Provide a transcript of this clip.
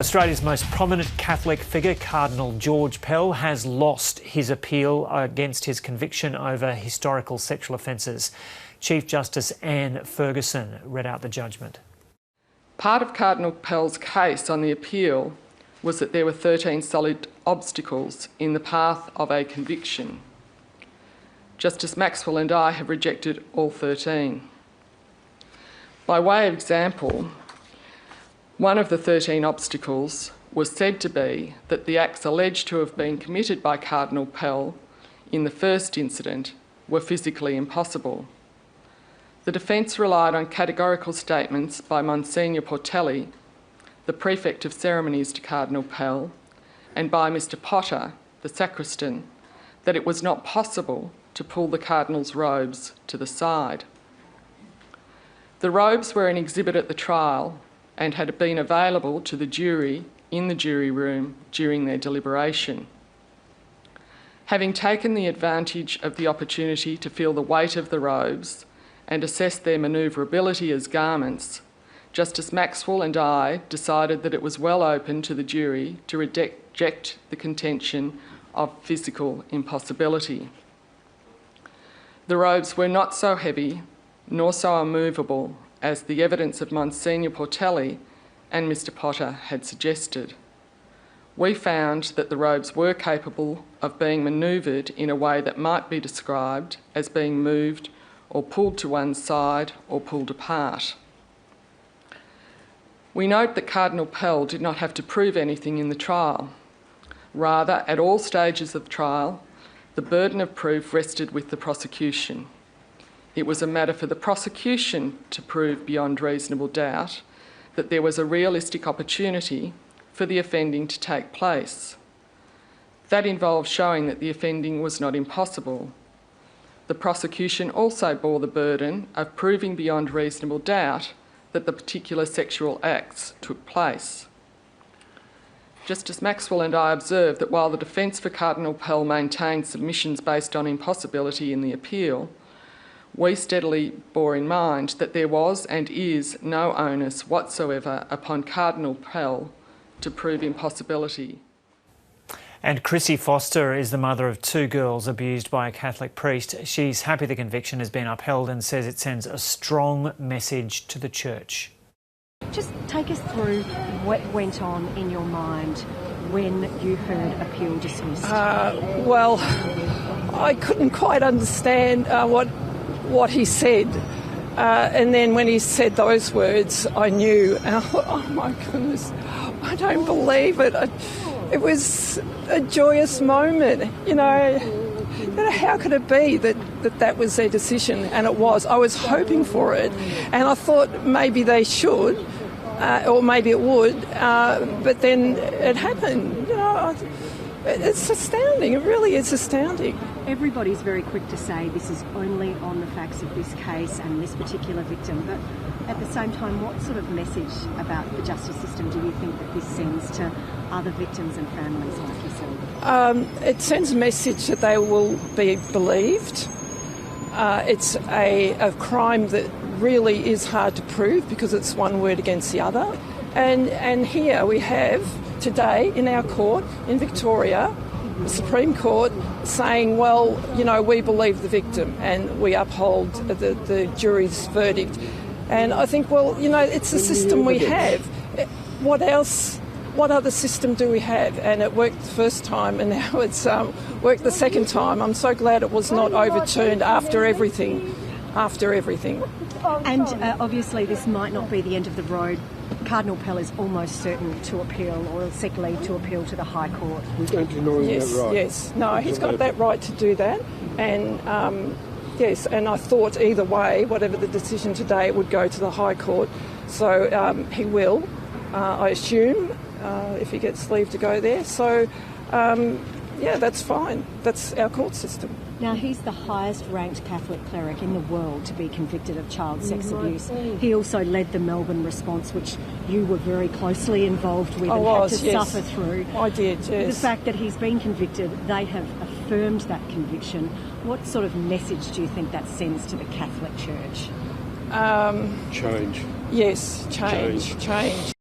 Australia's most prominent Catholic figure, Cardinal George Pell, has lost his appeal against his conviction over historical sexual offences. Chief Justice Anne Ferguson read out the judgment. Part of Cardinal Pell's case on the appeal was that there were 13 solid obstacles in the path of a conviction. Justice Maxwell and I have rejected all 13. By way of example, one of the 13 obstacles was said to be that the acts alleged to have been committed by Cardinal Pell in the first incident were physically impossible. The defence relied on categorical statements by Monsignor Portelli, the Prefect of Ceremonies to Cardinal Pell, and by Mr Potter, the sacristan, that it was not possible to pull the Cardinal's robes to the side. The robes were an exhibit at the trial and had been available to the jury in the jury room during their deliberation. Having taken the advantage of the opportunity to feel the weight of the robes and assess their manoeuvrability as garments, Justice Maxwell and I decided that it was well open to the jury to reject the contention of physical impossibility. The robes were not so heavy nor so unmovable as the evidence of Monsignor Portelli and Mr Potter had suggested. We found that the robes were capable of being manoeuvred in a way that might be described as being moved or pulled to one side or pulled apart. We note that Cardinal Pell did not have to prove anything in the trial. Rather, at all stages of the trial, the burden of proof rested with the prosecution. It was a matter for the prosecution to prove beyond reasonable doubt that there was a realistic opportunity for the offending to take place. That involved showing that the offending was not impossible. The prosecution also bore the burden of proving beyond reasonable doubt that the particular sexual acts took place. Justice Maxwell and I observed that while the defence for Cardinal Pell maintained submissions based on impossibility in the appeal, we steadily bore in mind that there was and is no onus whatsoever upon Cardinal Pell to prove impossibility. And Chrissy Foster is the mother of 2 girls abused by a Catholic priest. She's happy the conviction has been upheld and says it sends a strong message to the Church. Just take us through what went on in your mind when you heard appeal dismissed. Well, I couldn't quite understand what he said. And then when he said those words, I knew. And I thought, oh my goodness, I don't believe it. It was a joyous moment, you know. How could it be that was their decision? And it was. I was hoping for it. And I thought maybe they should, or maybe it would. But then it happened, you know. It's astounding. It really is astounding. Everybody's very quick to say this is only on the facts of this case and this particular victim, but at the same time, what sort of message about the justice system do you think that this sends to other victims and families like yourself? It sends a message that they will be believed. It's a crime that really is hard to prove because it's one word against the other. And here we have today in our court in Victoria, the Supreme Court saying, well, you know, we believe the victim and we uphold the jury's verdict. And I think, well, you know, it's the system we have. What else? What other system do we have? And it worked the first time and now it's worked the second time. I'm so glad it was not overturned after everything. And obviously this might not be the end of the road. Cardinal Pell is almost certain to appeal, or sick leave to appeal to the High Court. We don't deny yes, that right. Yes, no, he's got that right to do that. And yes, and I thought either way, whatever the decision today, it would go to the High Court. So he will, I assume, if he gets leave to go there. So, yeah, that's fine. That's our court system. Now, he's the highest ranked Catholic cleric in the world to be convicted of child sex abuse. He also led the Melbourne response, which you were very closely involved with and had to suffer through. I did, yes. The fact that he's been convicted, they have affirmed that conviction. What sort of message do you think that sends to the Catholic Church? Change. Yes, change.